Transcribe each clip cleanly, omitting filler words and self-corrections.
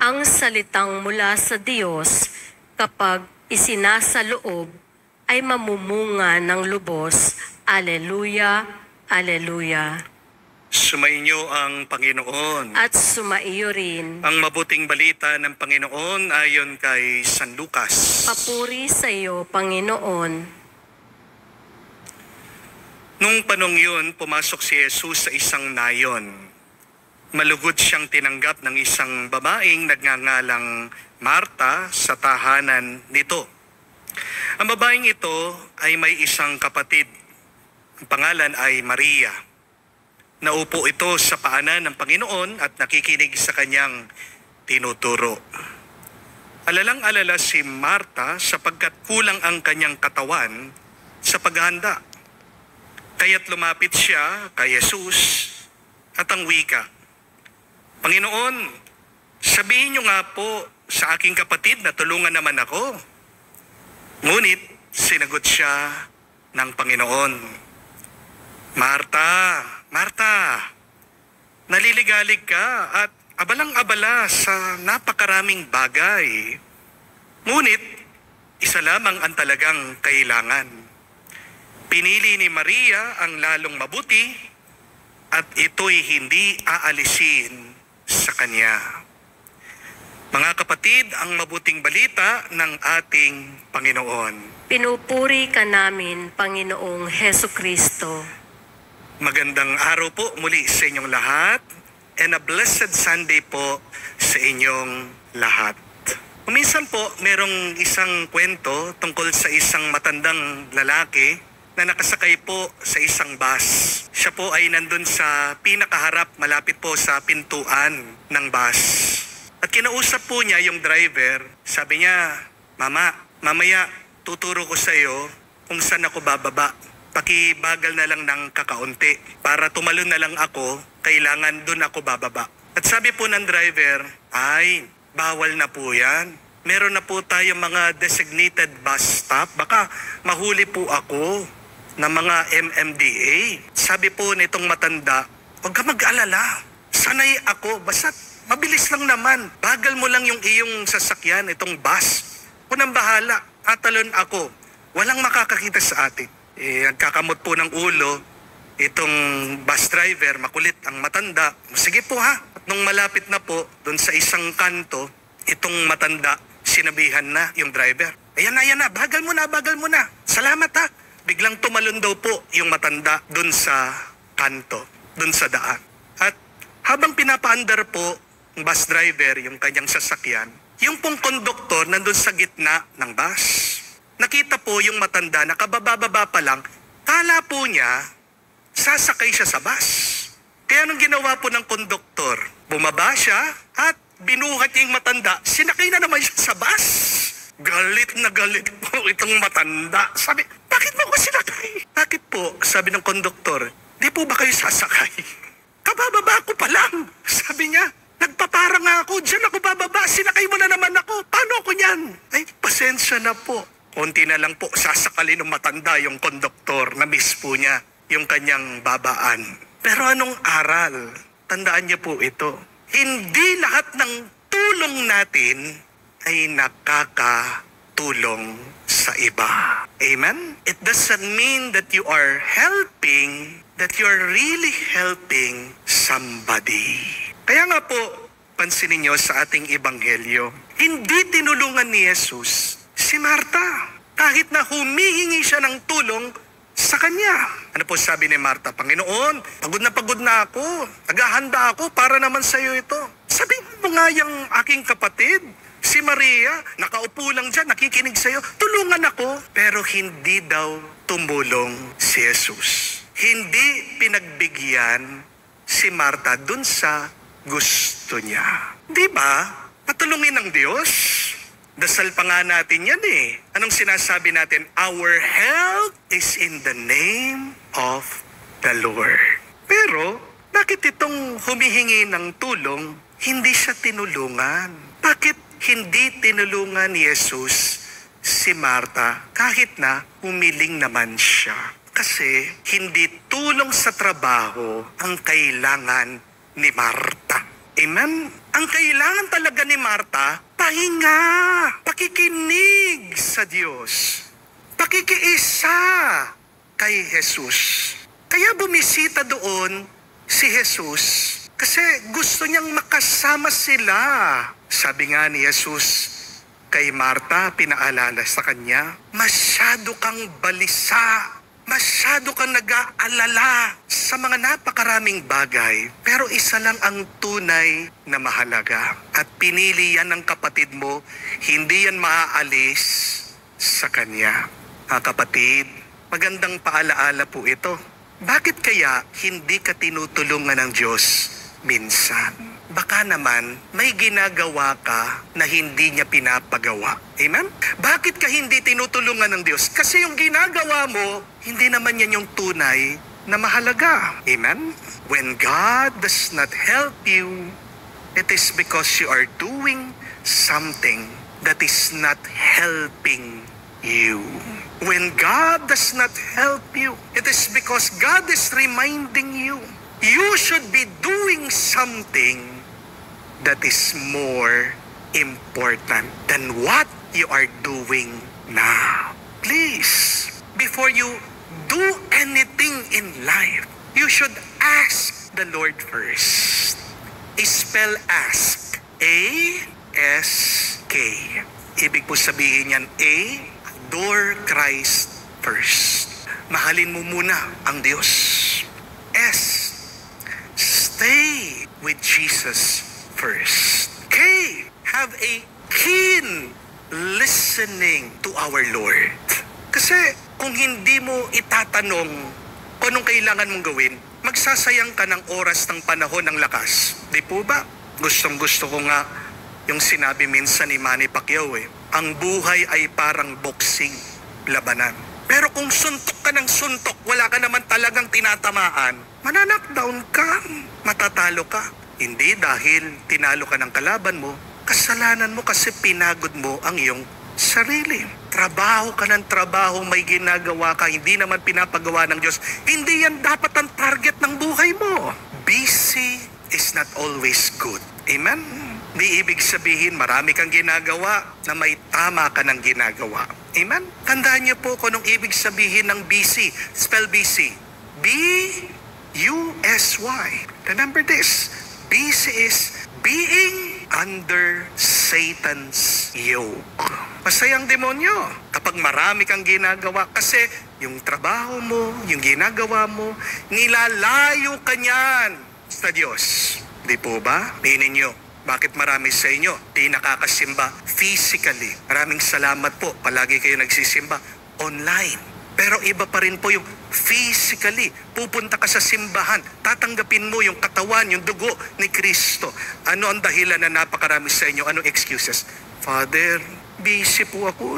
Ang salitang mula sa Diyos kapag isinasaloob ay mamumunga ng lubos. Alleluia, Alleluia. Sumainyo ang Panginoon. At sumaiyo rin. Ang mabuting balita ng Panginoon ayon kay San Lucas. Papuri sa iyo, Panginoon. Nung panong yun, pumasok si Jesus sa isang nayon. Malugod siyang tinanggap ng isang babaeng nagngangalang Marta sa tahanan nito. Ang babaeng ito ay may isang kapatid. Ang pangalan ay Maria. Naupo ito sa paanan ng Panginoon at nakikinig sa kanyang tinuturo. Alalang-alala si Marta sapagkat kulang ang kanyang katawan sa paghahanda. Kaya't lumapit siya kay Jesus at ang wika, Panginoon, sabihin niyo nga po sa aking kapatid na tulungan naman ako. Ngunit sinagot siya ng Panginoon, Marta, Marta, naliligalig ka at abalang-abala sa napakaraming bagay. Ngunit isa lamang ang talagang kailangan. Pinili ni Maria ang lalong mabuti at ito'y hindi aalisin sa kanya. Mga kapatid, ang mabuting balita ng ating Panginoon. Pinupuri ka namin, Panginoong Hesukristo. Magandang araw po muli sa inyong lahat and a blessed Sunday po sa inyong lahat. Minsan po, merong isang kwento tungkol sa isang matandang lalaki na nakasakay po sa isang bus. Siya po ay nandun sa pinakaharap, malapit po sa pintuan ng bus. At kinausap po niya yung driver. Sabi niya, Mama, mamaya tuturo ko sa iyo kung saan ako bababa. Pakibagal na lang ng kakaunti. Para tumalon na lang ako, kailangan dun ako bababa. At sabi po ng driver, ay, bawal na po yan. Meron na po tayo mga designated bus stop. Baka mahuli po ako ng mga MMDA. Sabi po nitong matanda, huwag ka mag-alala. Sanay ako, basta mabilis lang naman. Bagal mo lang yung iyong sasakyan, itong bus. Unang bahala, atalon ako. Walang makakakita sa atin. Nagkakamot po ng ulo, itong bus driver, makulit ang matanda. Sige po ha. At nung malapit na po, doon sa isang kanto, itong matanda, sinabihan na yung driver. Ayan na, bagal mo na. Salamat ha. Biglang tumalon daw po yung matanda dun sa kanto, dun sa daan. At habang pinapaandar po ng bus driver yung kanyang sasakyan, yung pong konduktor nandun sa gitna ng bus. Nakita po yung matanda na kabababa pa lang, kala po niya sasakay siya sa bus. Kaya nung ginawa po ng konduktor, bumaba siya at binuhat niya yung matanda, sinakay na naman siya sa bus. Galit na galit po itong matanda. Sabi, bakit mo ko sinakay? Bakit po? Sabi ng konduktor, di po ba kayo sasakay? Kabababa ko pa lang. Sabi niya, nagpapara nga ako, dyan ako bababa, sinakay mo na naman ako. Paano ako niyan? Ay, pasensya na po. Konti na lang po, sasakalin ng matanda yung konduktor. Na-miss po niya yung kanyang babaan. Pero anong aral? Tandaan niyo po ito. Hindi lahat ng tulong natin ay nakakatulong sa iba. Amen? It doesn't mean that you are helping, that you are really helping somebody. Kaya nga po, pansinin niyo sa ating ebanghelyo, hindi tinulungan ni Jesus si Marta. Kahit na humihingi siya ng tulong sa kanya. Ano po sabi ni Marta? Panginoon, pagod na ako. Naghahanda ako para naman sa iyo ito. Sabi mo nga yung aking kapatid, si Maria, nakaupo lang dyan, nakikinig sa iyo. Tulungan ako. Pero hindi daw tumulong si Jesus. Hindi pinagbigyan si Marta dun sa gusto niya. Di ba? Patulungin ng Diyos. Dasal pa nga natin yan eh. Anong sinasabi natin? Our help is in the name of the Lord. Pero, bakit itong humihingi ng tulong, hindi siya tinulungan? Bakit hindi tinulungan ni Jesus si Marta kahit na humiling naman siya? Kasi hindi tulong sa trabaho ang kailangan ni Marta. Amen? Ang kailangan talaga ni Marta, pahinga, pakikinig sa Diyos, pakikiisa kay Jesus. Kaya bumisita doon si Jesus kasi gusto niyang makasama sila. Sabi nga ni Jesus kay Marta, pinaalala sa kanya, masyado kang balisa, masyado kang nag-aalala sa mga napakaraming bagay. Pero isa lang ang tunay na mahalaga. At pinili yan ng kapatid mo, hindi yan maaalis sa kanya. Mga kapatid, magandang paalaala po ito. Bakit kaya hindi ka tinutulungan ng Diyos minsan? Baka naman may ginagawa ka na hindi niya pinapagawa. Amen? Bakit ka hindi tinutulungan ng Diyos? Kasi yung ginagawa mo, hindi naman yan yung tunay na mahalaga. Amen? When God does not help you, it is because you are doing something that is not helping you. When God does not help you, it is because God is reminding you, you should be doing something that is more important than what you are doing now. Please, before you do anything in life, you should ask the Lord first. Spell ask. A-S-K. Ibig po sabihin yan, A, adore Christ first. Mahalin mo muna ang Diyos. S, stay with Jesus first. K, have a keen listening to our Lord. Kasi kung hindi mo itatanong kung anong kailangan mong gawin, magsasayang ka ng oras, ng panahon, ng lakas. Di po ba? Gustong-gusto ko nga yung sinabi minsan ni Manny Pacquiao ang buhay ay parang boxing, labanan. Pero kung suntok ka ng suntok, wala ka naman talagang tinatamaan, mananakdown ka, matatalo ka. Hindi dahil tinalo ka ng kalaban mo, kasalanan mo kasi pinagod mo ang iyong sarili. Trabaho ka ng trabaho, may ginagawa ka, hindi naman pinapagawa ng Diyos. Hindi yan dapat ang target ng buhay mo. Busy is not always good. Amen? Di ibig sabihin marami kang ginagawa na may tama ka ng ginagawa. Amen? Tandaan niyo po kung anong ibig sabihin ng busy. Spell busy. B-U-S-Y. Remember this. Busy is being under Satan's yoke. Masayang demonyo kapag marami kang ginagawa kasi yung trabaho mo, yung ginagawa mo, nilalayo ka niyan sa Diyos. Di po ba? Tingnan niyo, bakit marami sa inyo di nakakasimba physically? Maraming salamat po, palagi kayo nagsisimba online. Pero iba pa rin po yung physically. Pupunta ka sa simbahan, tatanggapin mo yung katawan, yung dugo ni Kristo. Ano ang dahilan na napakarami sa inyo? Anong excuses? Father, busy po ako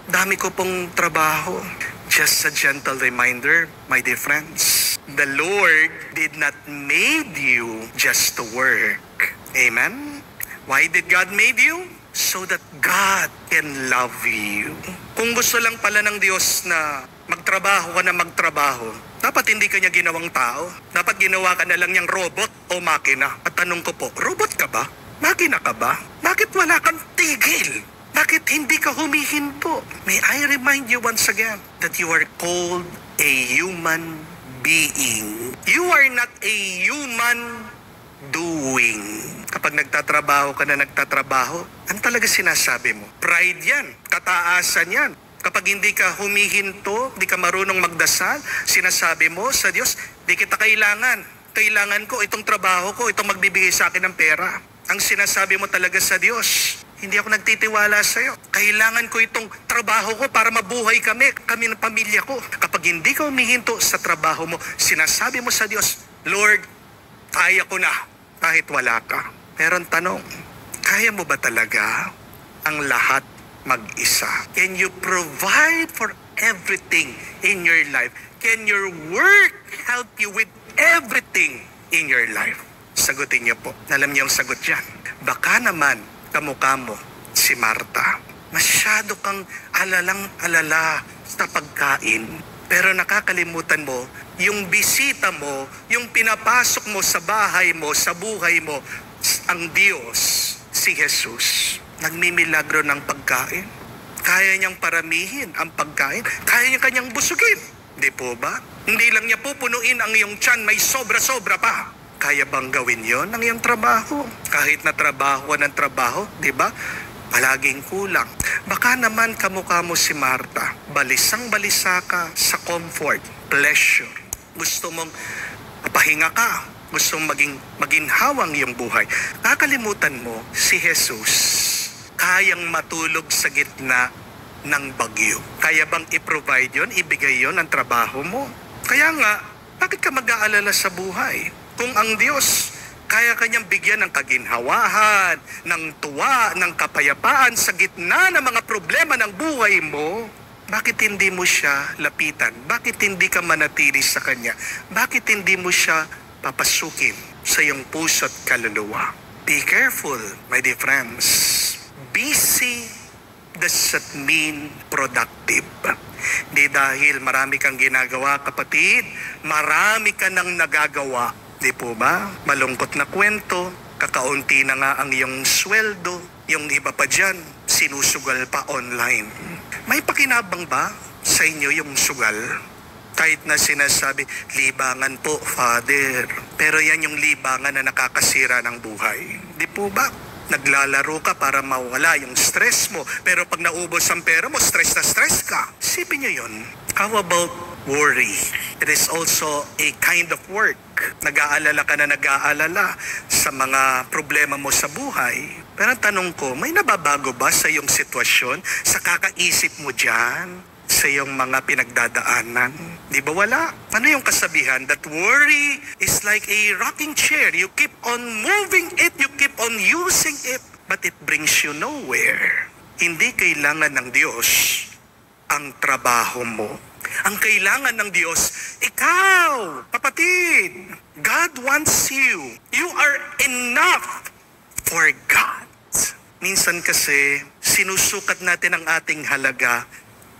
Dami ko pong trabaho. Just a gentle reminder, my dear friends, the Lord did not made you just to work. Amen? Why did God made you? So that God can love you. Kung gusto lang pala ng Diyos na magtrabaho ka na magtrabaho, dapat hindi ka niya ginawang tao. Dapat ginawa ka na lang niyang robot o makina. At tanong ko po, robot ka ba? Makina ka ba? Bakit wala kang tigil? Bakit hindi ka humihinto? May I remind you once again that you are called a human being. You are not a human doing. Kapag nagtatrabaho ka na nagtatrabaho, ang talaga sinasabi mo? Pride yan, kataasan yan. Kapag hindi ka humihinto, hindi ka marunong magdasal, sinasabi mo sa Diyos, di kita kailangan. Kailangan ko itong trabaho ko, itong magbibigay sa akin ng pera. Ang sinasabi mo talaga sa Diyos, hindi ako nagtitiwala sa iyo. Kailangan ko itong trabaho ko para mabuhay kami ng pamilya ko. Kapag hindi ka humihinto sa trabaho mo, sinasabi mo sa Diyos, Lord, kaya ko na kahit wala ka. Pero ang tanong, kaya mo ba talaga ang lahat mag-isa? Can you provide for everything in your life? Can your work help you with everything in your life? Sagutin niyo po. Alam niyo ang sagot dyan. Baka naman kamukha mo si Marta. Masyado kang alalang-alala sa pagkain. Pero nakakalimutan mo, yung bisita mo, yung pinapasok mo sa bahay mo, sa buhay mo, ang Diyos, si Jesus, nagmimilagro ng pagkain. Kaya niyang paramihin ang pagkain. Kaya niyang kanyang busugin. Di po ba? Hindi lang niya pupunuin ang iyong tiyan, may sobra-sobra pa. Kaya bang gawin yon ng iyong trabaho? Kahit na trabaho ng trabaho, di ba? Palaging kulang. Baka naman kamukha mo si Marta. Balisang-balisa ka sa comfort, pleasure. Gusto mong pahinga ka. Gusto mong maginhawang iyong buhay. Kakalimutan mo si Jesus. Kayang matulog sa gitna ng bagyo. Kaya bang i-provide yon, ibigay yon ang trabaho mo? Kaya nga, bakit ka mag-aalala sa buhay? Kung ang Diyos, kaya kanyang bigyan ng kaginhawahan, ng tuwa, ng kapayapaan sa gitna ng mga problema ng buhay mo, bakit hindi mo siya lapitan? Bakit hindi ka manatili sa Kanya? Bakit hindi mo siya papasukin sa iyong puso't kaluluwa? Be careful, my dear friends. Busy doesn't mean productive. Di dahil marami kang ginagawa, kapatid, marami ka nang nagagawa. Di po ba? Malungkot na kwento, kakaunti na nga ang iyong sweldo, yung iba pa dyan, sinusugal pa online. May pakinabang ba sa inyo yung sugal? Kahit na sinasabi, libangan po, Father. Pero yan yung libangan na nakakasira ng buhay. Di po ba? Naglalaro ka para mawala yung stress mo. Pero pag naubos ang pera mo, stress na stress ka. Isipin nyo yun. How about worry? It is also a kind of work. Nag-aalala ka na nag-aalala sa mga problema mo sa buhay. Pero ang tanong ko, may nababago ba sa iyong sitwasyon? Sa kakaisip mo dyan? Sa iyong mga pinagdadaanan? Di ba wala? Ano yung kasabihan? That worry is like a rocking chair. You keep on moving it, you keep on using it, but it brings you nowhere. Hindi kailangan ng Diyos ang trabaho mo. Ang kailangan ng Diyos, ikaw, kapatid. God wants you. You are enough for God. Minsan kasi, sinusukat natin ang ating halaga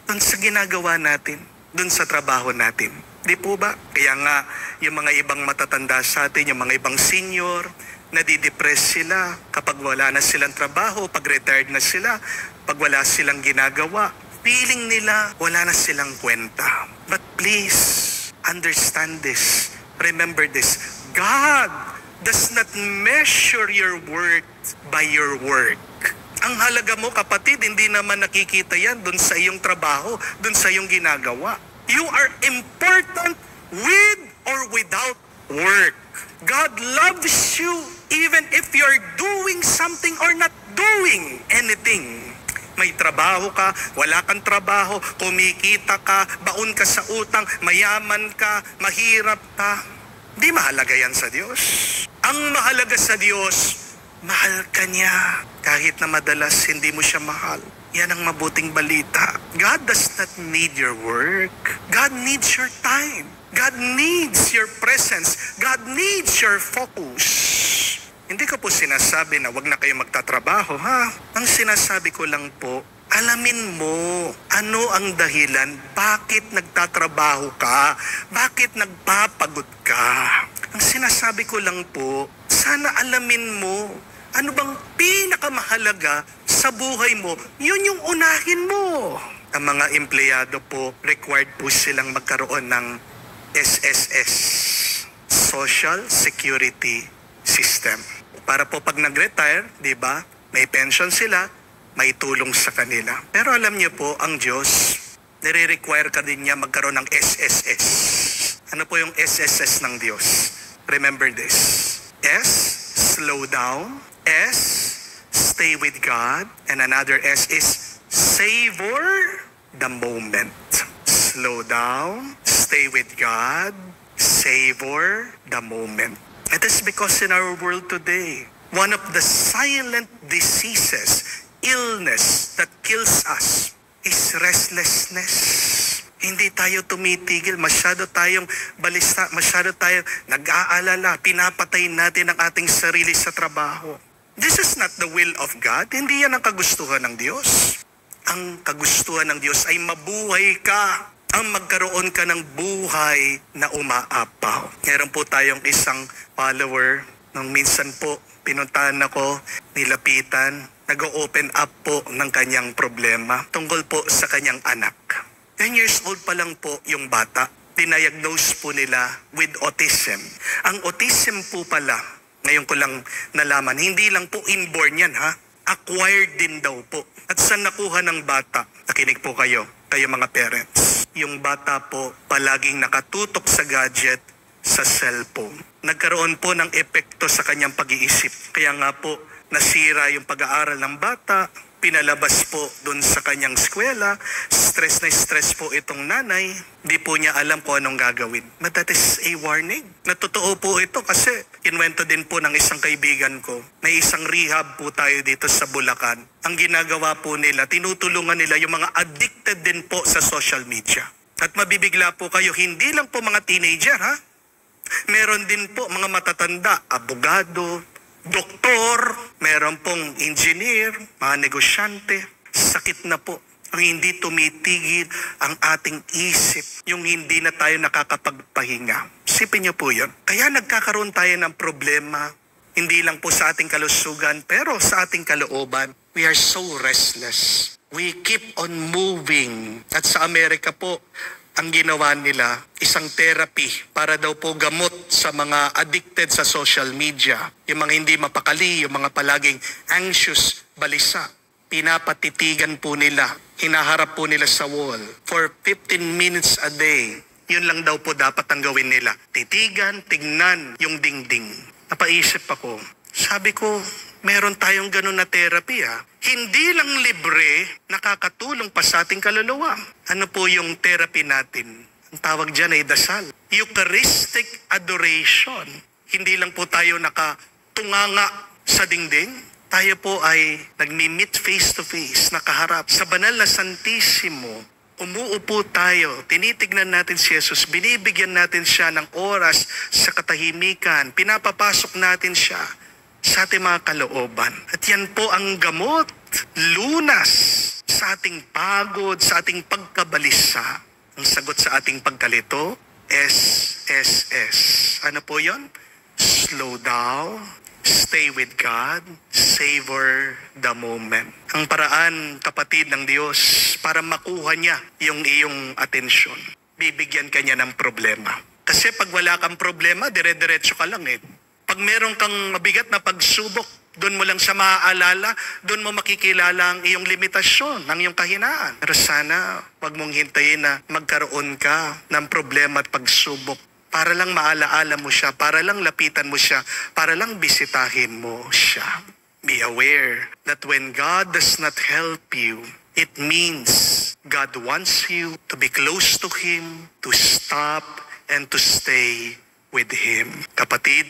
dun sa ginagawa natin, dun sa trabaho natin. Di po ba? Kaya nga, yung mga ibang matatanda sa atin, yung mga ibang senior, nadidepress sila kapag wala na silang trabaho, pag retired na sila, pag wala silang ginagawa. Feeling nila, wala na silang kwenta. But please, understand this. Remember this. God does not measure your worth by your work. Ang halaga mo, kapatid, hindi naman nakikita yan dun sa iyong trabaho, dun sa iyong ginagawa. You are important with or without work. God loves you even if you're doing something or not doing anything. May trabaho ka, wala kang trabaho, kumikita ka, baon ka sa utang, mayaman ka, mahirap ka. Di mahalaga yan sa Diyos. Ang mahalaga sa Diyos, mahal ka niya. Kahit na madalas hindi mo siya mahal. Yan ang mabuting balita. God does not need your work. God needs your time. God needs your presence. God needs your focus. Hindi ko po sinasabi na wag na kayo magtatrabaho, ha? Ang sinasabi ko lang po, alamin mo ano ang dahilan bakit nagtatrabaho ka, bakit nagpapagod ka. Ang sinasabi ko lang po, sana alamin mo ano bang pinakamahalaga sa buhay mo, yun yung unahin mo. Ang mga empleyado po, required po silang magkaroon ng SSS, Social Security System. Para po pag nag-retire, di ba, may pension sila, may tulong sa kanila. Pero alam niyo po, ang Diyos, nire-require ka din niya magkaroon ng SSS. Ano po yung SSS ng Diyos? Remember this. S, slow down. S, stay with God. And another S is savor the moment. Slow down, stay with God, savor the moment. It is because in our world today, one of the silent diseases, illness that kills us is restlessness. Hindi tayo tumitigil, masyado tayong balista, masyado tayong nag-aalala, pinapatay natin ang ating sarili sa trabaho. This is not the will of God. Hindi yan ang kagustuhan ng Diyos. Ang kagustuhan ng Diyos ay mabuhay ka, ang magkaroon ka ng buhay na umaapaw. Meron po tayong isang follower, nung minsan po pinuntahan ako, nilapitan, nag-open up po ng kanyang problema tungkol po sa kanyang anak. 10 years old pa lang po yung bata. Diniagnose po nila with autism. Ang autism po pala, ngayon ko lang nalaman, hindi lang po inborn yan ha. Acquired din daw po. At saan nakuha ng bata? Nakinig po kayo mga parents. Yung bata po palaging nakatutok sa gadget, sa cellphone. Nagkaroon po ng epekto sa kanyang pag-iisip. Kaya nga po, nasira yung pag-aaral ng bata, pinalabas po dun sa kanyang eskwela, stress na stress po itong nanay, di po niya alam kung anong gagawin. But that is a warning. Natotoo po ito kasi kinwento din po ng isang kaibigan ko. May isang rehab po tayo dito sa Bulacan. Ang ginagawa po nila, tinutulungan nila yung mga addicted din po sa social media. At mabibigla po kayo, hindi lang po mga teenager ha. Meron din po mga matatanda, abogado, doktor, meron pong engineer, mga negosyante. Sakit na po ang hindi tumitigil ang ating isip, yung hindi na tayo nakakapagpahinga. Isipin niyo po yun. Kaya nagkakaroon tayo ng problema, hindi lang po sa ating kalusugan, pero sa ating kalooban. We are so restless. We keep on moving. At sa Amerika po, ang ginawa nila, isang therapy para daw po gamot sa mga addicted sa social media. Yung mga hindi mapakali, yung mga palaging anxious, balisa. Pinapatitigan po nila, hinaharap po nila sa wall for 15 minutes a day. Yun lang daw po dapat ang gawin nila. Titigan, tignan yung dingding. Napaisip ako, sabi ko, meron tayong ganun na therapy ha. Hindi lang libre, nakakatulong pa sa ating kaluluwa. Ano po yung therapy natin? Ang tawag dyan ay dasal. Eucharistic adoration. Hindi lang po tayo nakatunganga sa dingding. Tayo po ay nagmi-meet face to face, nakaharap sa banal na Santissimo. Umuupo tayo, tinitignan natin si Jesus, binibigyan natin siya ng oras sa katahimikan, pinapapasok natin siya sa ating mga kalooban. At yan po ang gamot, lunas sa ating pagod, sa ating pagkabalisa. Ang sagot sa ating pagkalito, SSS. Ano po yon? Slow down, stay with God, savor the moment. Ang paraan, kapatid ng Diyos, para makuha niya yung iyong atensyon. Bibigyan ka niya ng problema. Kasi pag wala kang problema, dire-diretso ka lang eh. Pag meron kang mabigat na pagsubok, doon mo lang siya maaalala, doon mo makikilala ang iyong limitasyon, ang iyong kahinaan. Pero sana, wag mong hintayin na magkaroon ka ng problema at pagsubok para lang maalaala mo siya, para lang lapitan mo siya, para lang bisitahin mo siya. Be aware that when God does not help you, it means God wants you to be close to Him, to stop, and to stay with Him. Kapatid,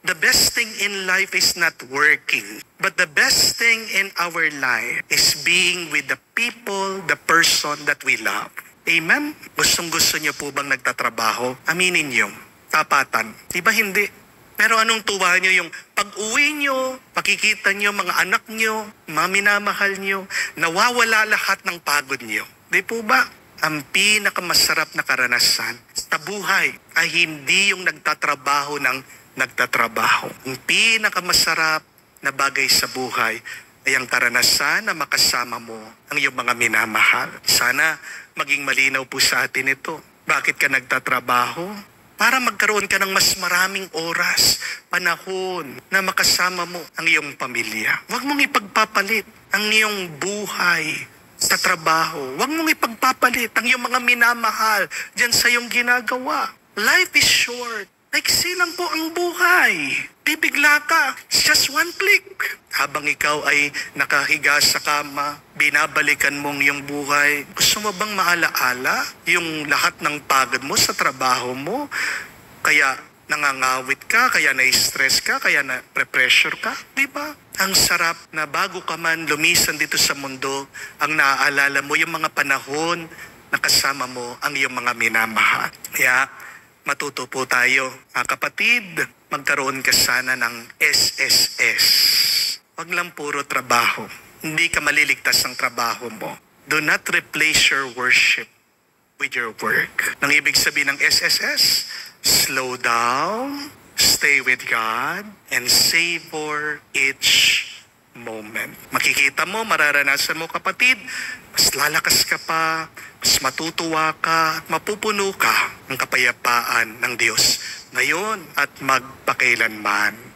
the best thing in life is not working, but the best thing in our life is being with the people, the person that we love. Amen? Gustong-gusto niyo po bang nagtatrabaho? Aminin niyo. Tapatan. Di ba hindi? Pero anong tuwa niyo yung pag-uwi niyo, pakikita niyo mga anak niyo, mga minamahal niyo, nawawala lahat ng pagod niyo. Di po ba? Ang pinakamasarap na karanasan sa buhay ay hindi yung nagtatrabaho ng nagtatrabaho. Ang pinakamasarap na bagay sa buhay ay ang karanasan na makasama mo ang iyong mga minamahal. Sana maging malinaw po sa atin ito. Bakit ka nagtatrabaho? Para magkaroon ka ng mas maraming oras, panahon na makasama mo ang iyong pamilya. Huwag mong ipagpapalit ang iyong buhay sa trabaho. Huwag mong ipagpapalit ang iyong mga minamahal dyan sa iyong ginagawa. Life is short. Naiksi lang po ang buhay. Bibigla ka. Just one click. Habang ikaw ay nakahiga sa kama, binabalikan mong yung buhay. Gusto mo bang maalaala yung lahat ng pagod mo sa trabaho mo? Kaya nangangawit ka, kaya na-stress ka, kaya na-pressure ka. Di ba? Ang sarap na bago ka man lumisan dito sa mundo, ang naaalala mo yung mga panahon na kasama mo ang iyong mga minamahal. Kaya matuto po tayo. Kapatid, magkaroon ka sana ng SSS. Wag lang puro trabaho. Hindi ka maliligtas ng trabaho mo. Do not replace your worship with your work. Nang ibig sabihin ng SSS, slow down, stay with God, and savor each moment. Makikita mo, mararanasan mo kapatid, mas lalakas ka pa, mas matutuwa ka, at mapupuno ka ng kapayapaan ng Diyos ngayon at magpakailanman.